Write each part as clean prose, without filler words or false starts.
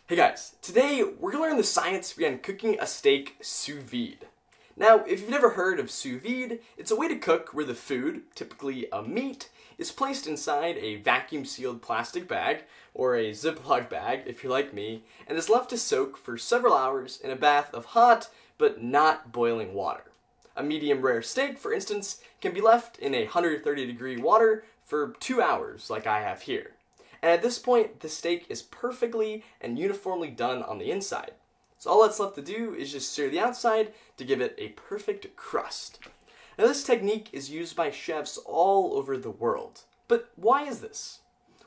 Hey guys, today we're going to learn the science behind cooking a steak sous vide. Now, if you've never heard of sous vide, it's a way to cook where the food, typically a meat, is placed inside a vacuum-sealed plastic bag, or a Ziploc bag if you're like me, and is left to soak for several hours in a bath of hot, but not boiling water. A medium rare steak, for instance, can be left in 130-degree water for 2 hours, like I have here. And at this point, the steak is perfectly and uniformly done on the inside. So all that's left to do is just sear the outside to give it a perfect crust. Now this technique is used by chefs all over the world. But why is this?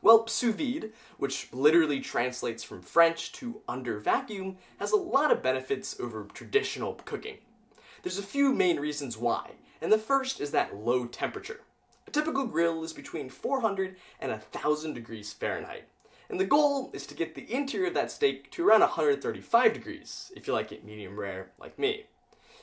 Well, sous vide, which literally translates from French to under vacuum, has a lot of benefits over traditional cooking. There's a few main reasons why, and the first is that low temperature. A typical grill is between 400 and 1,000 degrees Fahrenheit, and the goal is to get the interior of that steak to around 135 degrees, if you like it medium rare like me.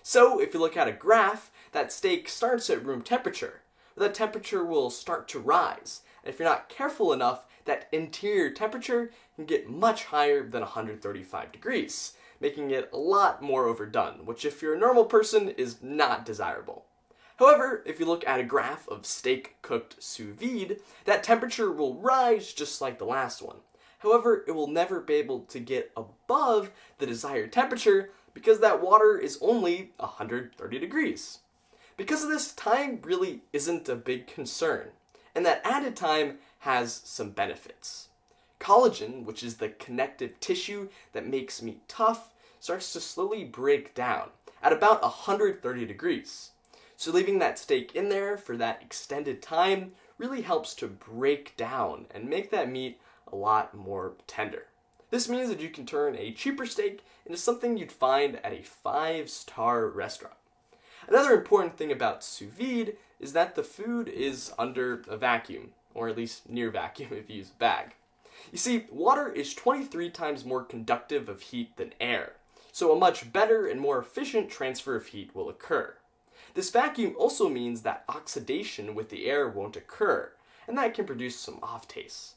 So, if you look at a graph, that steak starts at room temperature, but that temperature will start to rise, and if you're not careful enough, that interior temperature can get much higher than 135 degrees, making it a lot more overdone, which if you're a normal person is not desirable. However, if you look at a graph of steak cooked sous vide, that temperature will rise just like the last one. However, it will never be able to get above the desired temperature because that water is only 130 degrees. Because of this, time really isn't a big concern, and that added time has some benefits. Collagen, which is the connective tissue that makes meat tough, starts to slowly break down at about 130 degrees. So leaving that steak in there for that extended time really helps to break down and make that meat a lot more tender. This means that you can turn a cheaper steak into something you'd find at a 5-star restaurant. Another important thing about sous vide is that the food is under a vacuum, or at least near vacuum if you use a bag. You see, water is 23 times more conductive of heat than air, so a much better and more efficient transfer of heat will occur. This vacuum also means that oxidation with the air won't occur, and that can produce some off-tastes.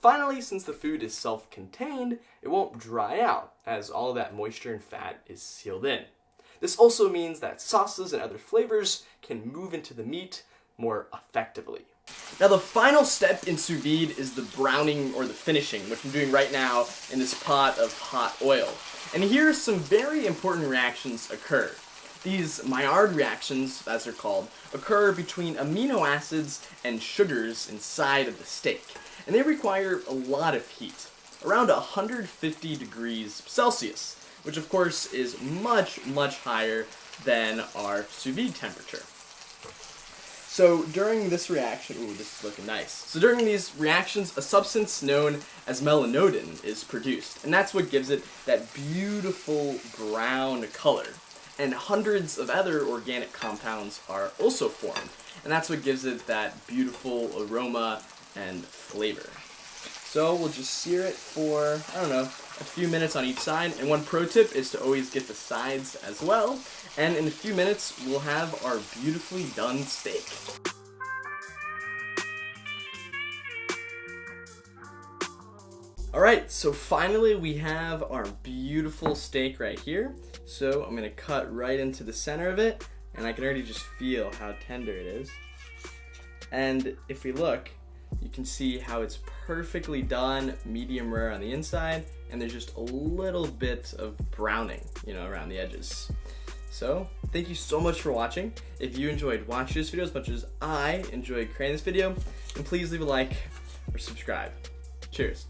Finally, since the food is self-contained, it won't dry out, as all of that moisture and fat is sealed in. This also means that sauces and other flavors can move into the meat more effectively. Now the final step in sous vide is the browning or the finishing, which I'm doing right now in this pot of hot oil. And here some very important reactions occur. These Maillard reactions, as they're called, occur between amino acids and sugars inside of the steak, and they require a lot of heat, around 150 degrees Celsius, which of course is much higher than our sous vide temperature. So during this reaction, ooh, this is looking nice. So during these reactions, a substance known as melanodin is produced, and that's what gives it that beautiful brown color. And hundreds of other organic compounds are also formed, and that's what gives it that beautiful aroma and flavor. So we'll just sear it for, I don't know, a few minutes on each side, and one pro tip is to always get the sides as well, and in a few minutes we'll have our beautifully done steak. Alright, so finally we have our beautiful steak right here. So I'm going to cut right into the center of it, and I can already just feel how tender it is. And if we look, you can see how it's perfectly done, medium rare on the inside, and there's just a little bit of browning, around the edges. So, thank you so much for watching. If you enjoyed watching this video as much as I enjoyed creating this video, then please leave a like or subscribe. Cheers.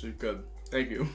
This is good. Thank you.